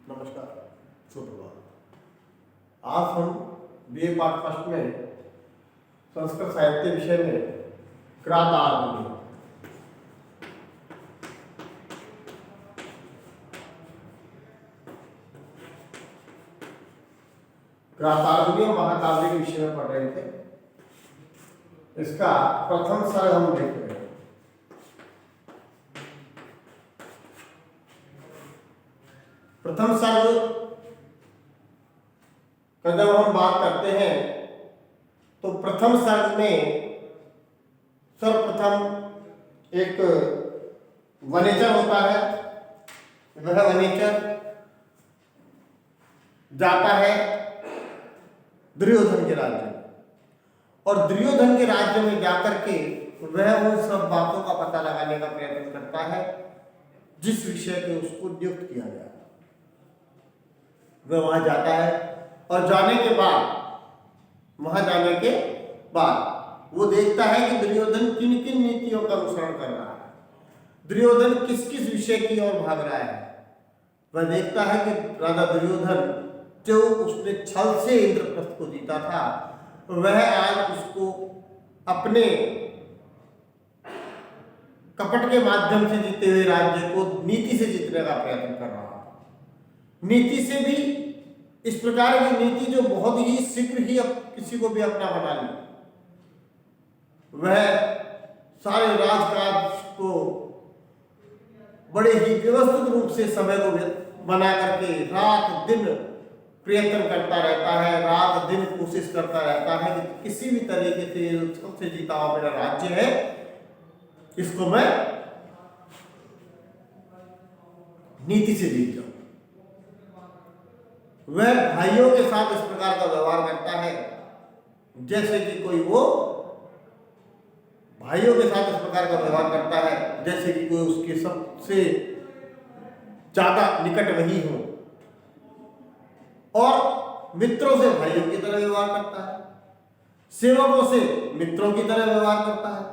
नमस्कार, सुप्रभात। आज हम बीए पार्ट फर्स्ट में संस्कृत साहित्य विषय में क्रातार्जुनीय महाकाव्य के विषय में पढ़ रहे थे। इसका प्रथम सर्ग हम देख रहे हैं। प्रथम सर्ग का जब हम बात करते हैं तो प्रथम सर्ग में सर्वप्रथम एक वनेचर होता है। वह वनेचर जाता है दुर्योधन के राज्य में, और दुर्योधन के राज्य में जाकर के वह उन सब बातों का पता लगाने का प्रयत्न करता है जिस विषय पे उसको नियुक्त किया गया। वह वहां जाता है और जाने के बाद वो देखता है कि दुर्योधन किन किन नीतियों का अनुसरण कर रहा है, दुर्योधन किस किस विषय की ओर भाग रहा है। वह देखता है कि राजा दुर्योधन जो उसने छल से इंद्रप्रस्थ को जीता था, वह आज उसको अपने कपट के माध्यम से जीते हुए राज्य को नीति से जीतने का प्रयत्न कर रहा है। नीति से भी इस प्रकार की नीति जो बहुत ही शीघ्र ही किसी को भी अपना बना ले। वह सारे राजकाज को बड़े ही व्यवस्थित रूप से समय को बना करके रात दिन प्रयत्न करता रहता है, रात दिन कोशिश करता रहता है कि किसी भी तरीके से सबसे जीता हुआ मेरा राज्य है, इसको मैं नीति से जीत जाऊं। वह भाइयों के साथ इस प्रकार का व्यवहार करता है जैसे कि कोई वो भाइयों के साथ इस प्रकार का व्यवहार करता है जैसे कि कोई उसके सबसे ज्यादा निकट वही हो, और मित्रों से भाइयों की तरह व्यवहार करता है, सेवकों से मित्रों की तरह व्यवहार करता है।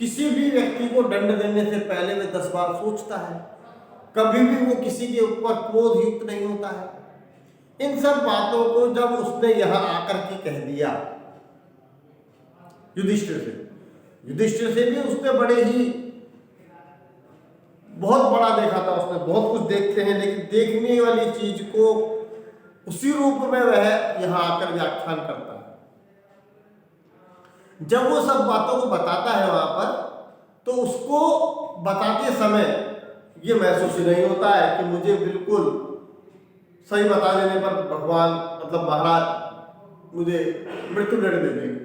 किसी भी व्यक्ति को दंड देने से पहले वह 10 बार सोचता है, कभी भी वो किसी के ऊपर क्रोधयुक्त नहीं होता है। इन सब बातों को जब उसने यहां आकर के कह दिया युधिष्ठिर से भी उसने बड़े ही बहुत बड़ा देखा था। उसने बहुत कुछ देखते हैं, लेकिन देखने वाली चीज को उसी रूप में वह यहां आकर व्याख्यान करता है। जब वो सब बातों को बताता है वहां पर, तो उसको बताते समय ये महसूस नहीं होता है कि मुझे बिल्कुल सही बता देने पर भगवान मतलब महाराज मुझे मृत्यु दंड दे देंगे।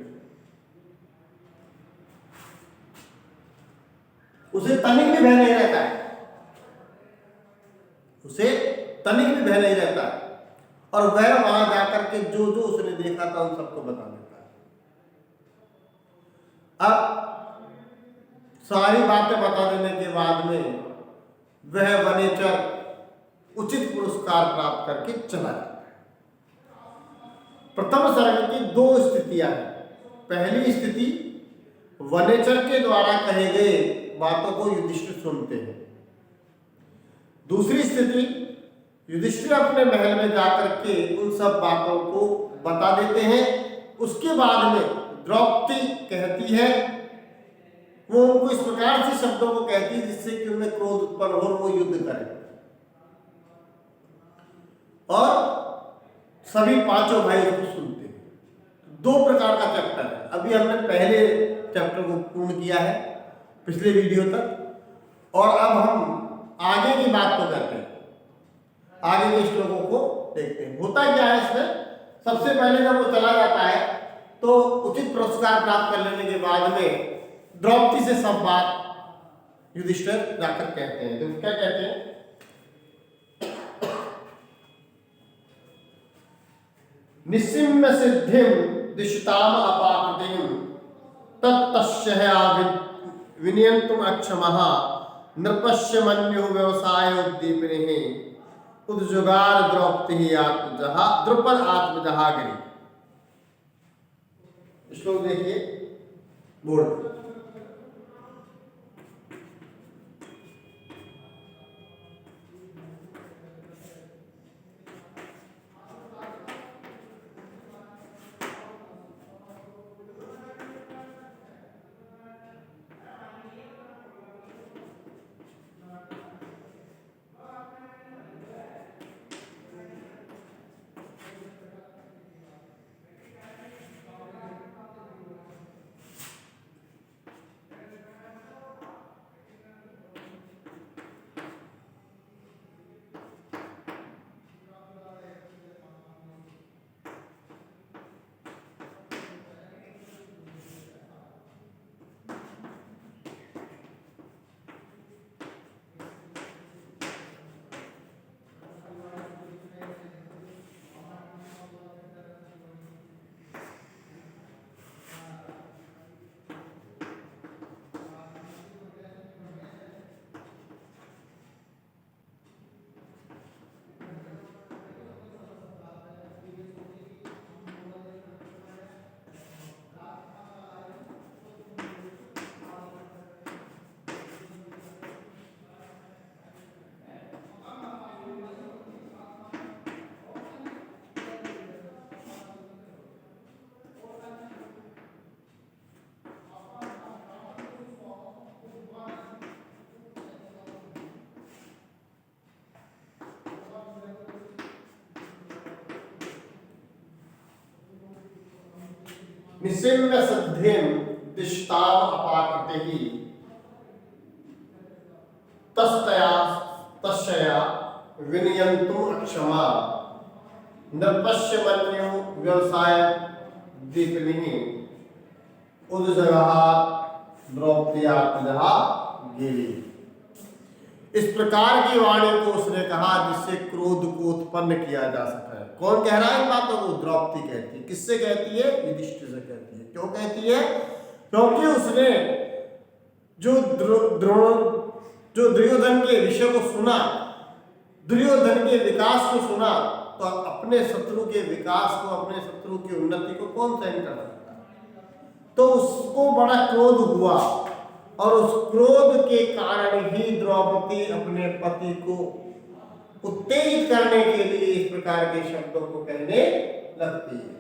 उसे तनिक भी भय नहीं रहता है, और वह वहां जाकर के जो जो उसने देखा था उन सबको बता देता है। अब सारी बातें बता देने के बाद में वह वनेचर उचित पुरस्कार प्राप्त करके चला जाता है। प्रथम सर्ग की 2 स्थितियां हैं। पहली स्थिति वनेचर के द्वारा कहे गए बातों को युधिष्ठिर सुनते हैं। दूसरी स्थिति युधिष्ठिर अपने महल में जाकर के उन सब बातों को बता देते हैं। उसके बाद में द्रौपदी कहती है, वो उनको इस प्रकार से शब्दों को कहती है जिससे कि उन्हें क्रोध उत्पन्न हो और वो युद्ध करें। और सभी पांचों भाई उसको सुनते हैं। 2 प्रकार का चैप्टर है। अभी हमने पहले चैप्टर को पूर्ण किया है पिछले वीडियो तक, और अब हम आगे की बात को करते हैं, आगे के श्लोकों को देखते हैं। होता क्या है इसमें, सबसे पहले जब वो चला जाता है तो उचित पुरस्कार प्राप्त कर लेने के बाद में द्रौपदी से सब बात युधिष्ठिर जाकर कहते हैं। तो क्या कहते हैं, निस्सिम्य सिद्धिम दिशताम अपाकृतिम तत्तस्यः विनयन्तुम अक्षमः नृपस्य मन्युः व्यवसाय उद्दीपनेः उद्जुगार द्रौपदी आत्मजहा द्रुपद आत्मजहा गिरी। श्लोक देखिए बोर्ड। निसिम्य सिद्धिं दिष्टाम अपाकृतिः तस्तया तस्या विनियन्तुम् अक्षमा नृपस्य मन्यो व्यवसाय दीपिनी उद्जगः द्रौपदीयात्मजः गिरी। इस प्रकार की वाणी को उसने कहा जिससे क्रोध को उत्पन्न किया जा सके। कौन कह रहा है इन बातों को? द्रौपदी कहती है। किससे कहती है? युधिष्ठिर से कहती है। क्यों कहती है? क्योंकि उसने जो दुर्योधन के विषय को सुना, दुर्योधन के विकास को सुना, तो अपने शत्रु के विकास को, अपने शत्रु की उन्नति को कौन सहन कर सकता है? तो उसको बड़ा क्रोध हुआ और उस क्रोध के कारण ही द्रौपदी अपने पति को उत्तेजित करने के लिए इस प्रकार के शब्दों को कहने लगती है।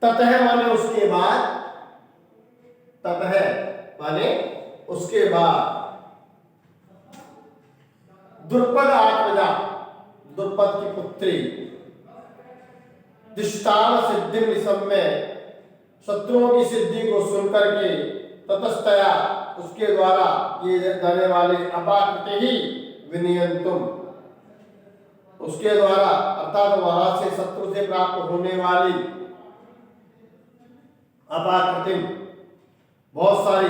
ततः माने उसके बाद, ततः माने उसके बाद द्रुपद आत्मजा, द्रुपद की पुत्री दिष्टान सिद्धि निसम्य, शत्रुओं की सिद्धि को सुनकर के ततस्तया उसके द्वारा किए जाने वाले अपाकृति ही विनियंतुम, उसके द्वारा अर्थात वहां से शत्रु से प्राप्त होने वाली अपाकृति, बहुत सारी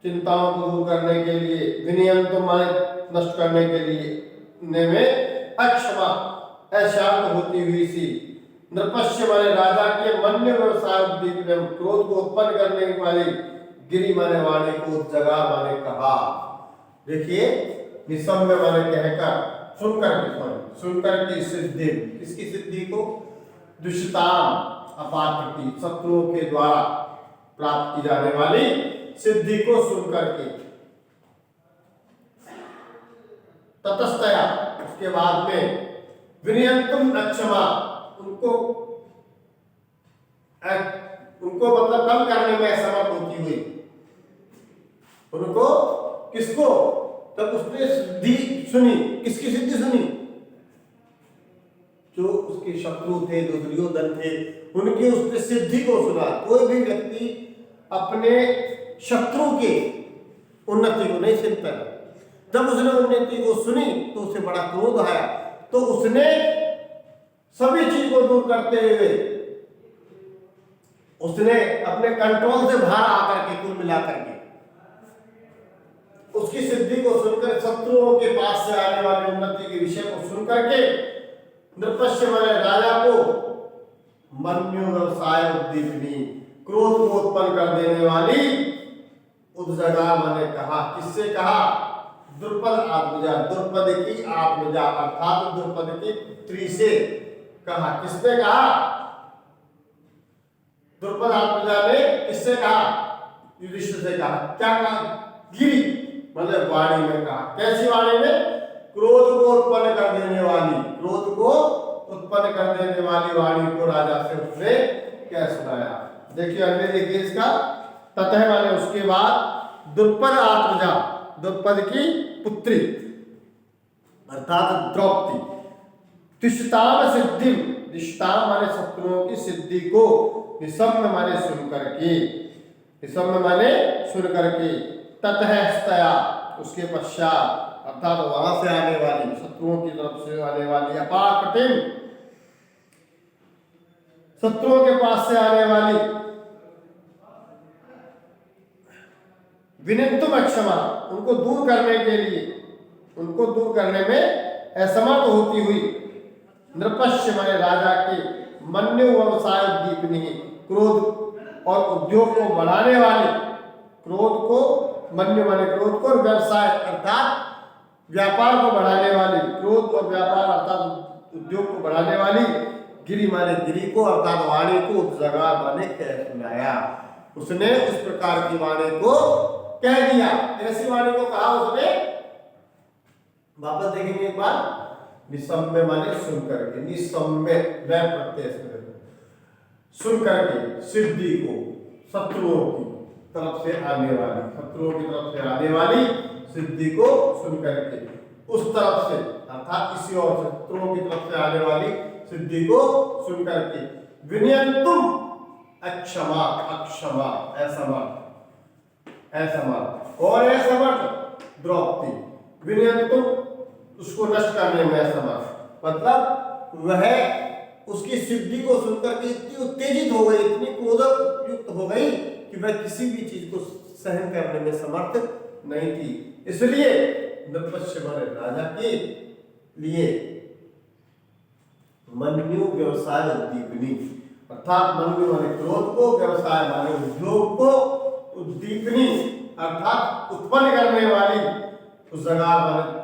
चिंताओं को दूर करने के लिए, विनियंतुम माने नष्ट करने के लिए में अक्षमा अशांत होती हुई सी, नृपस्य माने राजा के मन्य व्यवसाय उद्दीपन, क्रोध को उत्पन्न करने वाली, गिरी माने वाणी को जगह माने कहा। देखिए निसम्य माने कहकर, सुनकर की सिद्धि, किसकी सिद्धि को? दुष्टाम अपाकृति, शत्रुओं के द्वारा प्राप्त की जाने वाली सिद्धि को सुनकर के, ततस्तया उसके बाद में विनियंतुम अक्षमा, उनको मतलब कम करने में असमर्थ होती हुई, उनको किसको? तब उसने सिद्धि सुनी। किसकी सिद्धि सुनी? जो उसके शत्रु थे, जो दुर्योधन थे, उनकी उसने सिद्धि को सुना। कोई भी व्यक्ति अपने शत्रु के उन्नति को नहीं सुनता। जब उसने उन्नति को सुनी तो उसे बड़ा क्रोध आया, तो उसने सभी चीज को दूर करते हुए उसने अपने कंट्रोल से बाहर आकर के, कुल मिलाकर के उसकी सिद्धि को सुनकर, शत्रुओं के पास से आने वाली उन्नति के विषय को सुनकर के नृपस्य माने राजा को मन्यु व्यवसाय उद्दीपनी, क्रोध को उत्पन्न कर देने वाली उद्जगा माने कहा। किससे कहा? द्रुपद आत्मजा, द्रुपद की आत्मजा अर्थात द्रुपद की पुत्री से कहा। किसने कहा? द्रुपद आत्मजा ने किससे कहा? युधिष्ठिर से कहा। क्या कहा? गिरी मतलब वाणी में कहा। कैसी वाणी में? क्रोध को उत्पन्न कर देने वाली, क्रोध को उत्पन्न कर देने वाली वाणी को राजा से उसने क्या सुनाया। देखिए अन्य देखिए इसका, ततः माने उसके बाद द्रुपद आत्मजा, द्रुपद की पुत्री अर्थात द्रौपदी, तिष्ठाम सिद्धि, दिष्टाम माने शत्रुओं की सिद्धि को, निसम्य माने सुनकर के, निसम्य माने सुनकर के, ततस्तया उसके पश्चात अर्थात वहां से आने वाली, शत्रुओं की तरफ से आने वाली अपाकृतिम, शत्रुओं के पास से आने वाली विनियंतुम अक्षमा, उनको दूर करने के लिए, उनको दूर करने में असमर्थ होती हुई, नृपस्य माने राजा के मन्यु व्यवसाय उद्दीपनी, क्रोध और उद्योग को बढ़ाने वाले, क्रोध को मन्यु माने क्रोध को, और व्यवसाय अर्थात व्यापार को बढ़ाने वाली, क्रोध और व्यापार अर्थात उद्योग को बढ़ाने वाली, गिरी माने गिरी को अर्थात वाणी को जगह माने कह सुनाया। उसने उस प्रकार की वाणी को कह दिया। ऐसी वाणी को कहा उसने, वापस देखेंगे एक बार, निसम्य माने सुन करके, निसम्य वह प्रत्यय सुन करके, सिद्धि को, शत्रुओं की तरफ से आने वाली, शत्रुओं की तरफ से आने वाली सिद्धि को सुन करके, उस तरफ से अर्थात इसी और शत्रुओं की तरफ से आने वाली सिद्धि को सुन करके, विनयंतुम अक्षमा अक्षमा असमर्थ और असमर्थ द्रौपदी विनयंतुम उसको नष्ट करने में असमर्थ, मतलब वह उसकी सिद्धि को सुनकर के इतनी उत्तेजित हो गई, इतनी क्रोध युक्त हो गई कि वह किसी भी चीज को सहन करने में समर्थ नहीं थी। इसलिए नृपश्यमर राजा के लिए मनम्यु व्यवसाय उद्दीपनी, अर्थात मनम्यु माने क्रोध को, व्यवसाय माने उद्योग को, उद्दीपनी अर्थात उत्पन्न करने वाली, उस जगह माने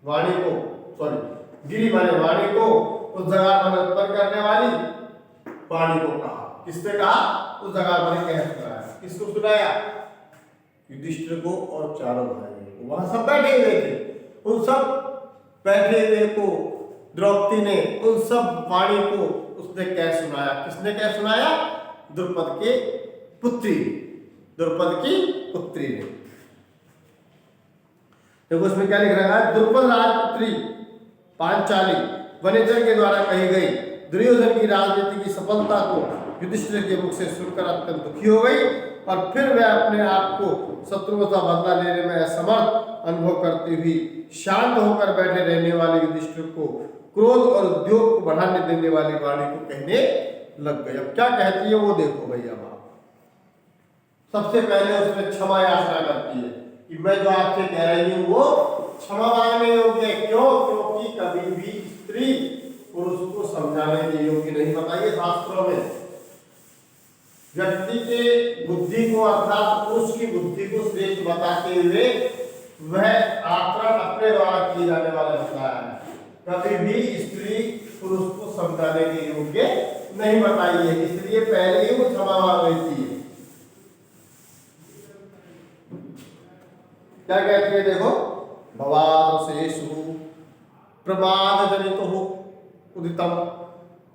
वाणी को, सॉरी गिरी माने वाणी को, उस जगह माने उत्पन्न करने वाली वाणी को कहा। किसने कहा? उस जगह माने कह सुनाया। किसको सुनाया? युधिष्ठिर को और चारों भाइयों को। वहां सब बैठे हुए थे, उन सब बैठे हुए को द्रौपदी ने, उन सब वाणी को उसने कह सुनाया। किसने कह सुनाया? द्रुपद के पुत्री, द्रुपद की पुत्री ने। देखो उसमें क्या लिख रहा है? द्रुपद राजपुत्री पांचाली वनेचर के द्वारा कही गई दुर्योधन की राजनीति की सफलता को युधिष्ठिर के मुख से सुनकर अत्यंत दुखी हो गई और फिर वह अपने आप को शत्रुओं का बदला लेने में असमर्थ अनुभव करती हुई शांत होकर बैठे रहने वाले युधिष्ठिर को क्रोध और उद्योग को बढ़ाने देने वाली वाणी को कहने लग गई। अब क्या कहती है वो देखो भैया। अब सबसे पहले उसने क्षमा याचना करती है कि मैं जो आपसे कह रही हूं वो क्षमा मांगने योग्य है। क्यों? क्योंकि कभी भी स्त्री पुरुष को समझाने के योग्य नहीं। बताइए शास्त्रों में व्यक्ति के बुद्धि को अर्थात पुरुष की बुद्धि को श्रेष्ठ बताते हुए वह आचरण अपने द्वारा किए जाने वाला बताया है। कभी भी स्त्री पुरुष को समझाने के योग्य नहीं बताई है, इसलिए पहले ही वो क्षमा मांग लेती है। क्या कहती है देखो? भवाद शेषु प्रमाद जनित हो उदितम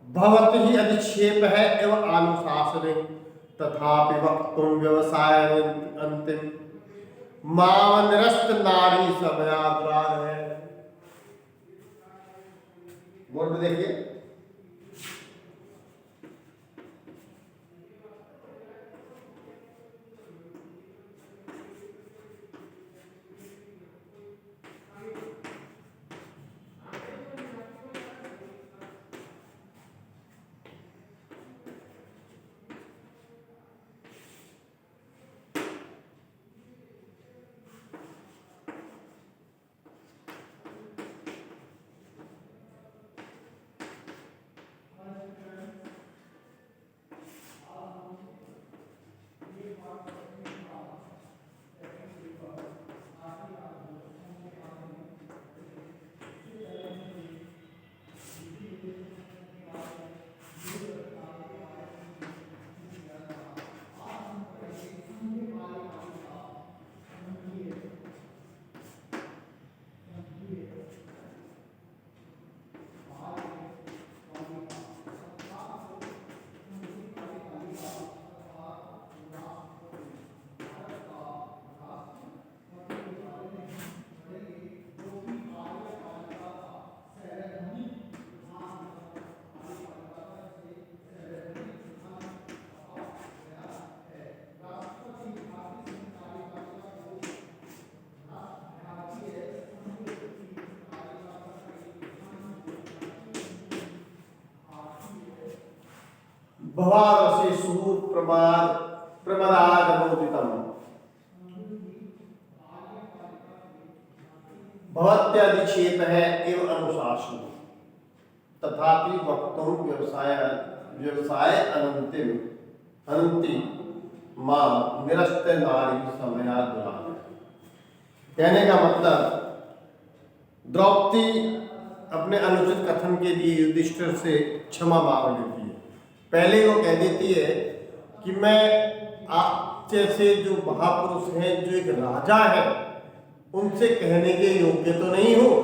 भवति ही अधिक्षेप है एवं अनुशासने तथापि वक्तुम व्यवसाय अंतिम मां निरस्त नारी समयापराध है। बोर्ड में देखिए भवादशेषु प्रमादागमोदितम् भवत्यादिक्षेप है एवं अनुशासन तथापि वक्तुम व्यवसाय अनंति मां निरस्त नारी समयाद्राग। कहने का मतलब द्रौपदी अपने अनुचित कथन के लिए युधिष्ठिर से क्षमा मांग लेती है। पहले वो कह देती है कि मैं आप जैसे जो महापुरुष हैं, जो एक राजा है, उनसे कहने के योग्य तो नहीं हूँ,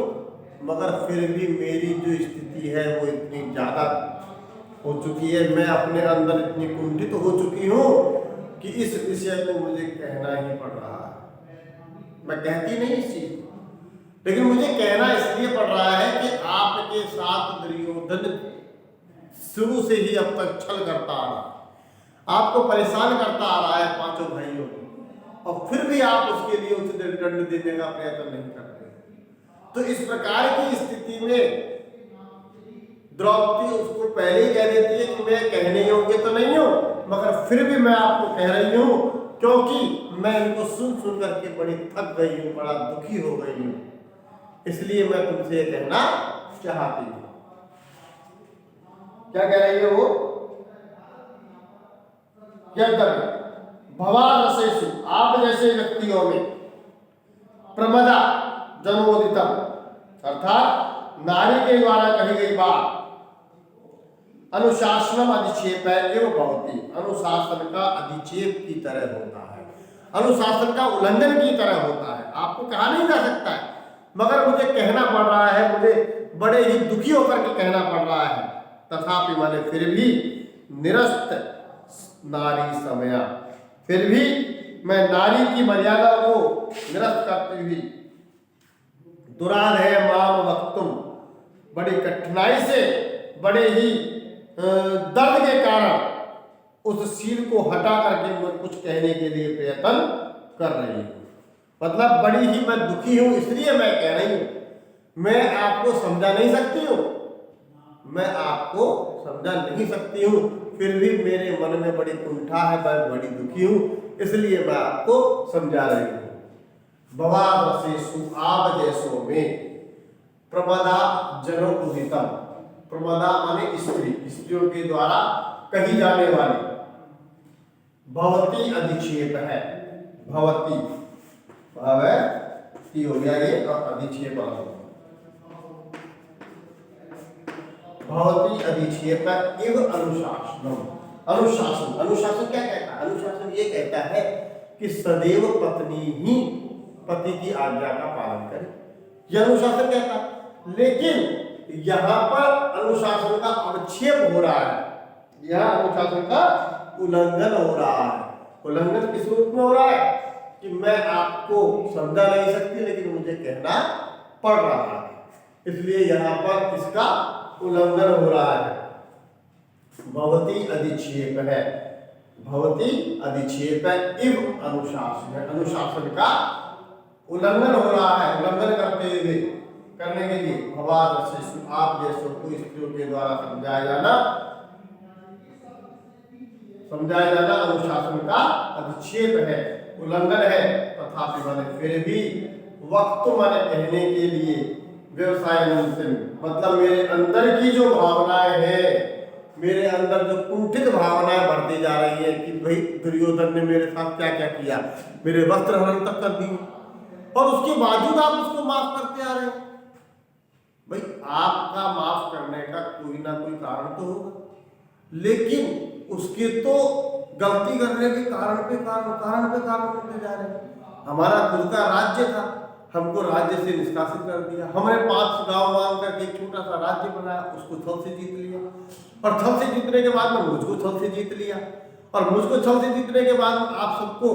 मगर फिर भी मेरी जो स्थिति है वो इतनी ज़्यादा हो चुकी है, मैं अपने अंदर इतनी कुंठित हो चुकी हूँ कि इस विषय को मुझे कहना ही पड़ रहा है। मैं कहती नहीं इस चीज को, लेकिन मुझे कहना इसलिए पड़ रहा है कि आपके साथ दुर्योधन शुरू से ही अब तक छल करता आ रहा है, आपको परेशान करता आ रहा है पांचों भाइयों को, और फिर भी आप उसके लिए उचित दंड देने का प्रयत्न नहीं करते। तो इस प्रकार की स्थिति में द्रौपदी उसको पहले ही कह देती है कि मैं कहने योग्य तो नहीं हूं, मगर फिर भी मैं आपको कह रही हूं, क्योंकि मैं इनको सुन सुन करके बड़ी थक गई हूं, बड़ा दुखी हो गई हूं, इसलिए मैं तुमसे ये कहना चाहती हूं। क्या कह रही है वो? भवारसेषु, आप जैसे व्यक्तियों में, प्रमदा जनोदितम, अर्थात नारी के द्वारा कही गई बात, अनुशासनम अधिक्षेप एवं भवति, अनुशासन का अधिक्षेप की तरह होता है, अनुशासन का उल्लंघन की तरह होता है। आपको कहा नहीं जा सकता है, मगर मुझे कहना पड़ रहा है, मुझे बड़े ही दुखी होकर के कहना पड़ रहा है। तथापि मैंने फिर भी निरस्त नारी समया, फिर भी मैं नारी की मर्यादा को निरस्त करती हुई, दुराधेय माम वक्तुम, बड़ी कठिनाई से, बड़े ही दर्द के कारण उस शील को हटा करके मैं कुछ कहने के लिए प्रयत्न कर रही हूँ। मतलब बड़ी ही मैं दुखी हूँ, इसलिए मैं कह रही हूँ। मैं आपको समझा नहीं सकती हूँ, मैं आपको समझा नहीं सकती हूँ, फिर भी मेरे मन में बड़ी कुंठा है, मैं बड़ी दुखी हूँ, इसलिए मैं आपको समझा रही हूँ। भवावशेषु, आप जैसों में, प्रमदा जनो उदितम, प्रमदा माने स्त्री, स्त्रियों के द्वारा कही जाने वाली, भवती अधिक्षेप है, भवती भवती हो गया ये, और अधिक्षेप भवती अधिक्षेप इव अनुशासनम, अनुशासन, अनुशासन क्या कहता है? अनुशासन ये कहता है कि सदैव पत्नी ही पति की आज्ञा का पालन करे, यह अनुशासन कहता है। लेकिन यहाँ पर अनुशासन का अवक्षेप हो रहा है, यहाँ अनुशासन का उल्लंघन हो रहा है। उल्लंघन किस रूप में हो रहा है कि मैं आपको समझा नहीं सकती, लेकिन मुझे कहना पड़ रहा है, इसलिए यहाँ पर इसका उल्लंघन हो रहा है। भवती अधिक्षेप है, भवती अधिक्षेप है, इव अनुशासन है, अनुशासन का उल्लंघन हो रहा है। उल्लंघन करते हुए, करने के लिए भवारसेषु, आप जैसों को स्त्रियों के द्वारा समझाया जाना अनुशासन का अधिक्षेप है, उल्लंघन है। तथापि मैंने फिर भी वक्त मैंने कहने के लिए, व्यवसाय मतलब मेरे अंदर की जो भावनाएं हैं, मेरे अंदर जो कुंठित भावनाएं बढ़ती जा रही है कि भाई दुर्योधन ने मेरे साथ क्या क्या किया, मेरे वस्त्र हरण तक कर दिए, और उसके बावजूद आप उसको माफ करते आ रहे हैं। भाई आपका माफ करने का कोई ना कोई कारण तो होगा, लेकिन उसके तो गलती करने के कारण पे कारण बनते जा रहे हैं। हमारा खुद का राज्य था, हमको राज्य से निष्कासित कर दिया, हमने 5 गांव मांग करके एक छोटा सा राज्य बनाया, उसको छल से जीत लिया, और छल से जीतने के बाद में मुझको छल से जीत लिया, और मुझको छल से जीतने के बाद आप सबको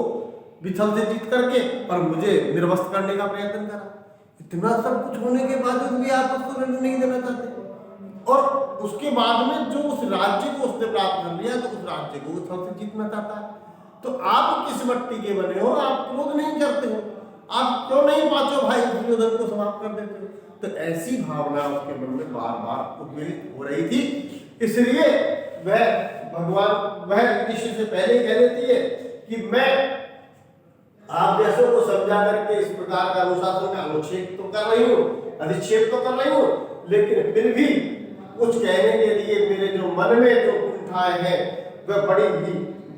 भी छल से जीत करके और मुझे निर्वस्त करने का प्रयत्न करा। इतना सब कुछ होने के बावजूद भी आप उसको दंड नहीं देना चाहते, और उसके बाद में जो उस राज्य को उसने प्राप्त कर लिया, तो उस राज्य को वो छल से जीतना चाहता है। तो आप किस मट्टी के बने हो? आप क्रोध नहीं करते हो, आप क्यों नहीं 5 भाई दुर्योधन को समाप्त कर देते हो? तो ऐसी भावना उसके मन में बार बार उद्वेलित हो रही थी, इसलिए वह भगवान, वह ऋषि से पहले कह देती है कि मैं आप जैसों को समझा करके इस प्रकार का अनुशासन का अनुच्छेद तो कर रही हूँ, अधिक्षेप तो कर रही हूँ, लेकिन फिर भी कुछ कहने के लिए मेरे जो मन में जो कुंठाएं हैं वह बड़ी ही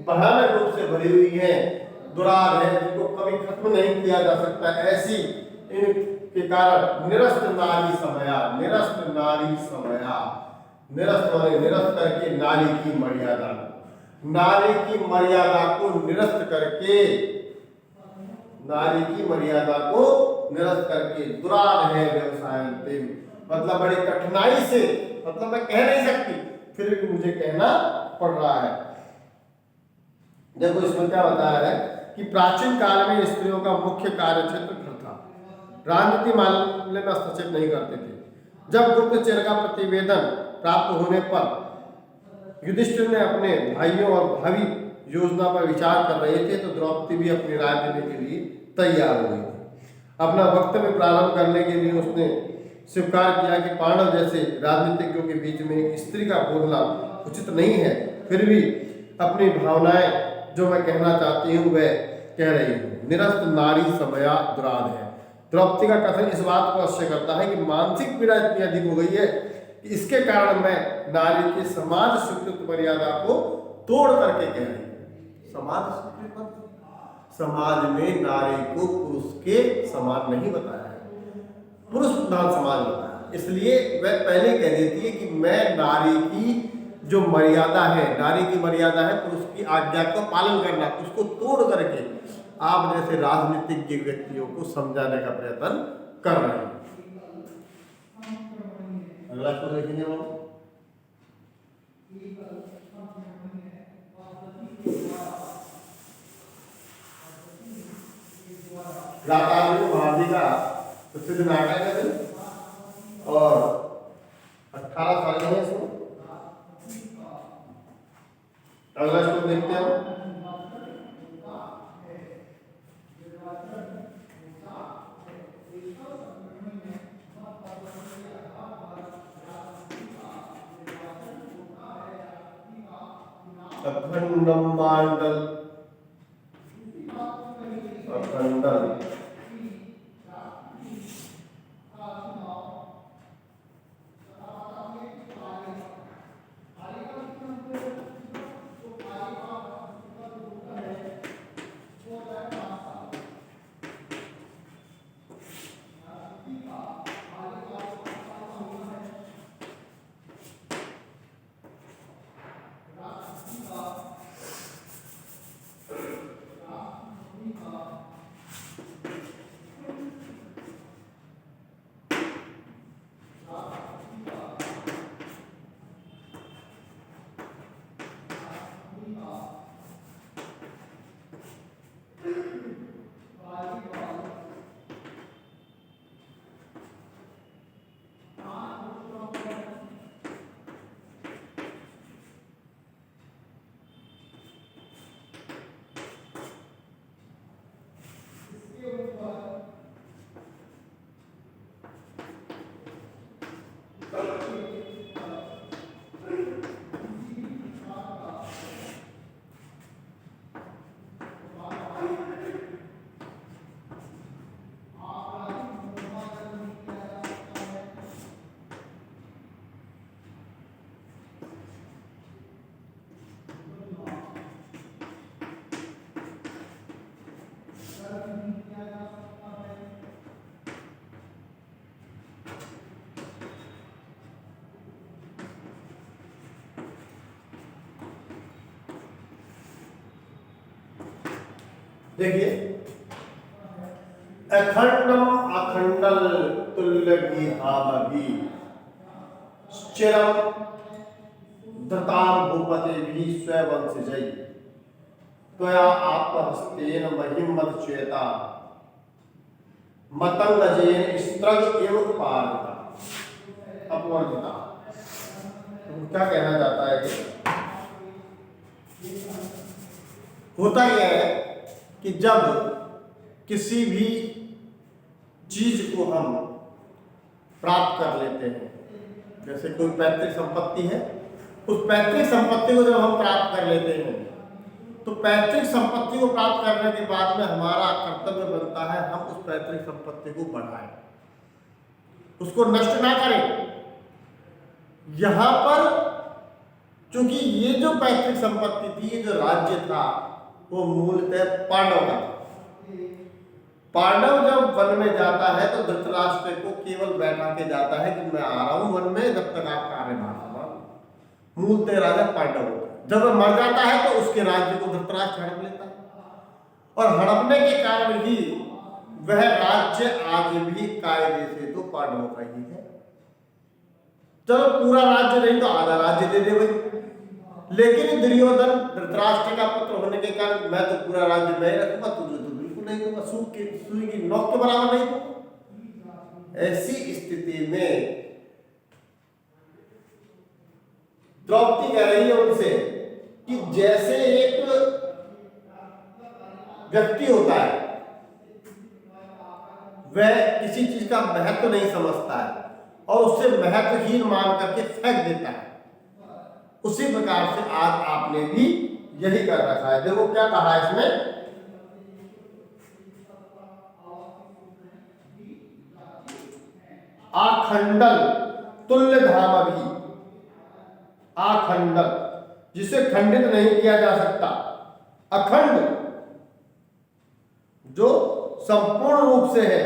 भयानक रूप से भरी हुई है, दुरार है, जिनको कभी खत्म नहीं किया जा सकता। ऐसी इनके कारण निरस्त नारी समया, निरस्त नारी समया, निरस्त माने निरस्त करके नारी की मर्यादा, नारी की मर्यादा को निरस्त करके, नारी की मर्यादा को निरस्त करके, दुरार है व्यवसाय, मतलब बड़ी कठिनाई से, मतलब मैं कह नहीं सकती, फिर भी मुझे कहना पड़ रहा है। देखो इसमें क्या बताया है कि प्राचीन काल में स्त्रियों का मुख्य कार्य क्षेत्र घर था, राजनीति मामले में हस्तक्षेप नहीं करते थे। जब गुप्तचर का प्रतिवेदन प्राप्त होने पर युधिष्ठिर ने अपने भाइयों और भावी योजना पर विचार कर रहे थे तो द्रौपदी भी अपनी राय देने के लिए तैयार हो गई थी। अपना वक्तव्य प्रारंभ करने के लिए उसने स्वीकार किया कि पांडव जैसे राजनीतिज्ञों के बीच में एक स्त्री का बोलना उचित नहीं है, फिर भी अपनी भावनाएं जो मैं कहना चाहती हूँ वह कह रही हूँ। निरस्त नारी समया दुराद है। द्रौपदी का कथन इस बात को अवश्य करता है कि मानसिक पीड़ा इतनी अधिक हो गई है कि इसके कारण मैं नारी की समाज स्वीकृत मर्यादा को तोड़ करके कह रही हूँ। समाज स्वीकृत, समाज में नारी को पुरुष के समान नहीं बताया है, पुरुष प्रधान समाज बताया है। इसलिए वह पहले कह देती है कि मैं नारी की जो मर्यादा है, नारी की मर्यादा है पुरुष की आज्ञा का पालन करना, उसको तोड़ करके आप जैसे राजनीतिक व्यक्तियों को समझाने का प्रयत्न कर रहे हैं। अगला को देखेंगे हम। भारती का प्रसिद्ध नाटक है और 18 साल है इसमें। अगला स्टोरी देखते हैं। अखंडम मांडल अखंडल देखिए, अखंडम अखंडल तुल्य भावी चिरम धृताम भूपते भी स्ववंशजै त्वया आत्महस्तेन महिमत चेता मतंगजेन स्त्रग एव उपार्जिता अपवर्जिता। तो क्या कहना चाहता है? होता यह है कि जब किसी भी चीज को हम प्राप्त कर लेते हैं, जैसे कोई पैतृक संपत्ति है, उस पैतृक संपत्ति को जब हम प्राप्त कर लेते हैं तो पैतृक संपत्ति को प्राप्त करने के बाद में हमारा कर्तव्य बनता है हम उस पैतृक संपत्ति को बढ़ाएं, उसको नष्ट ना करें। यहां पर चूंकि ये जो पैतृक संपत्ति थी, ये जो राज्य था, वो मूलतः पांडव का। पांडव जब वन में जाता है तो धृतराष्ट्र को केवल बैठा के जाता है कि मैं आ रहा हूं वन में, जब तक आप कार्यभार संभालो। मूलतः राजा पांडव होता है। जब वह मर जाता है तो उसके राज्य को धृतराष्ट्र हड़प लेता है और हड़पने के कारण ही वह राज्य आज भी कायदे से तो पांडवों का ही है। चलो पूरा राज्य नहीं तो आधा राज्य दे दे भाई, लेकिन दुर्योधन धृतराष्ट्र का पुत्र होने के कारण मैं तो पूरा राज्य मैं रखूंगा, तुझे तो बिल्कुल नहीं दूंगा, सुई की नोक के बराबर नहीं दूंगा। ऐसी स्थिति में द्रौपदी कह रही है उनसे कि जैसे एक व्यक्ति होता है वह किसी चीज का महत्व नहीं समझता है और उससे महत्वहीन मान करके फेंक देता है, उसी प्रकार से आज आपने भी यही कर रखा है। देखो क्या कहा है इसमें, आखंडल तुल्य धामवी, आखंडल जिसे खंडित नहीं किया जा सकता, अखंड जो संपूर्ण रूप से है,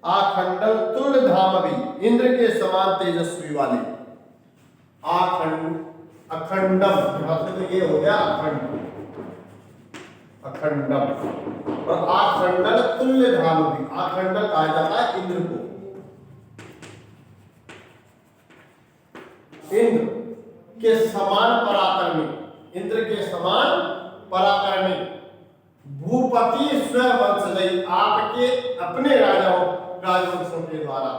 आखंडल तुल्य धामवी इंद्र के समान तेजस्वी वाले, अखंडम यहां से तो ये हो गया अखंड, अखंडम और आखंडल तुल्य धामवी, आखंडल कहा जाता है इंद्र को, इंद्र के समान पराक्रमी, इंद्र के समान पराक्रमी, भूपति स्वयं वंशजयी आपके अपने राजवंशों के द्वारा,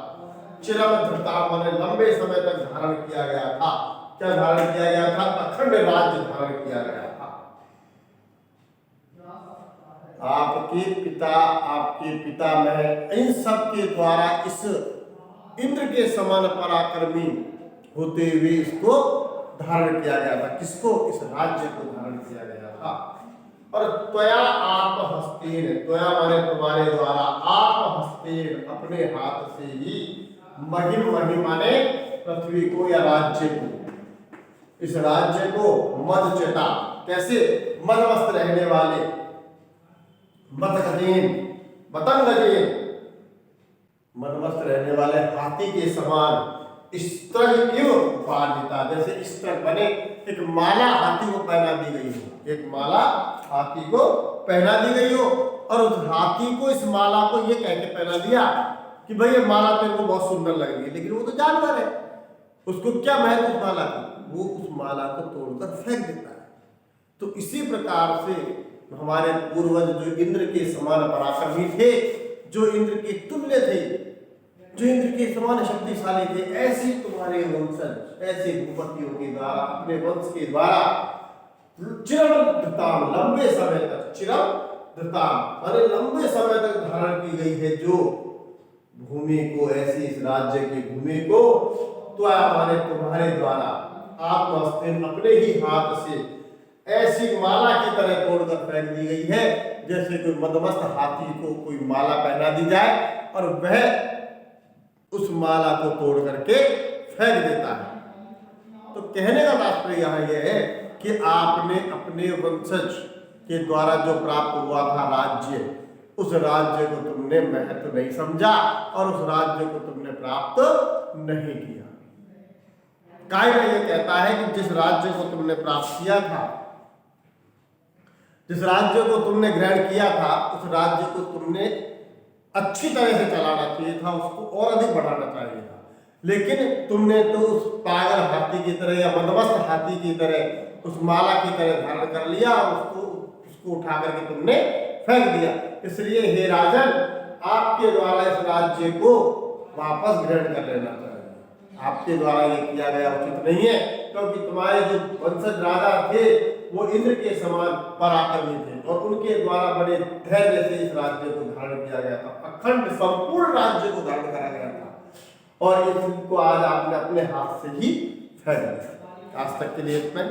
चिरम धृता माने लंबे समय तक धारण किया गया था, क्या धारण किया गया था, अखंड राज्य धारण किया गया था। आपके पिता में इन सब के द्वारा इस इंद्र के समान पराक्रमी होते हुए इसको धारण किया गया था, किसको, इस राज्य को धारण किया गया था। और त्वया आप हस्तेन, त्वया माने तुम्हारे द्वारा, आप हस्तेन अपने हाथ से ही, महिम महिम माने पृथ्वी को या राज्य को, इस राज्य को मद चटा, कैसे, मदमस्त रहने वाले, मतगजेन मतंगजेन मदमस्त रहने वाले हाथी के समान, स्त्रग इव पालिता, जैसे स्त्रग बने एक माला हाथी को पहना दी गई हो, एक माला हाथी को पहना दी गई हो, और उस हाथी को इस माला को ये कह के पहना दिया कि भाई ये माला तेरे को बहुत सुंदर लग रही है, लेकिन वो तो जानवर है, उसको क्या महत्व उस माला की, वो उस माला को तोड़कर फेंक देता है। तो इसी प्रकार से हमारे पूर्वज जो इंद्र के समान पराक्रमी थे, जो इंद्र के तुल्य थे, जो इंद्र के समान शक्तिशाली थे, ऐसे तुम्हारे वंशज, ऐसे भूपतियों के द्वारा, अपने वंश के द्वारा चिरम धृताम, लंबे समय तक, चिरम धृताम माने लंबे समय तक धारण की गई है जो भूमि को, ऐसी इस राज्य की भूमि को, तो माने तुम्हारे द्वारा, आत्महस्तेन अपने ही हाथ से ऐसी माला की तरह तोड़कर फेंक दी गई है, जैसे कोई मदमस्त हाथी को कोई माला पहना दी जाए और वह उस माला को तोड़ करके फेंक देता है। तो कहने का तात्पर्य यहाँ यह है कि आपने अपने वंशज के द्वारा जो प्राप्त हुआ था राज्य, उस राज्य को तुमने महत्व नहीं समझा और उस राज्य को तुमने प्राप्त नहीं किया। कायदा ये कहता है कि जिस राज्य को तुमने प्राप्त किया था, जिस राज्य को तुमने ग्रहण किया था, उस राज्य को तुमने अच्छी तरह से चलाना चाहिए था, उसको और अधिक बढ़ाना चाहिए था, लेकिन तुमने तो उस पागल हाथी की तरह या मदमस्त हाथी की तरह उस माला की तरह धारण कर लिया, उसको उठा करके तुमने फेंक दिया। इसलिए हे राजन, आपके द्वारा इस राज्य को वापस ग्रहण कर लेना चाहिए, आपके द्वारा ये किया गया उचित नहीं है, क्योंकि तुम्हारे जो वंशज राजा थे वो इंद्र के समान पराक्रमी थे और उनके द्वारा बड़े धैर्य से इस राज्य को धारण किया गया था, अखंड संपूर्ण राज्य को धारण करा गया था, और इसको आज आपने अपने हाथ से ही फेंक दिया। आज तक के लिए इतना।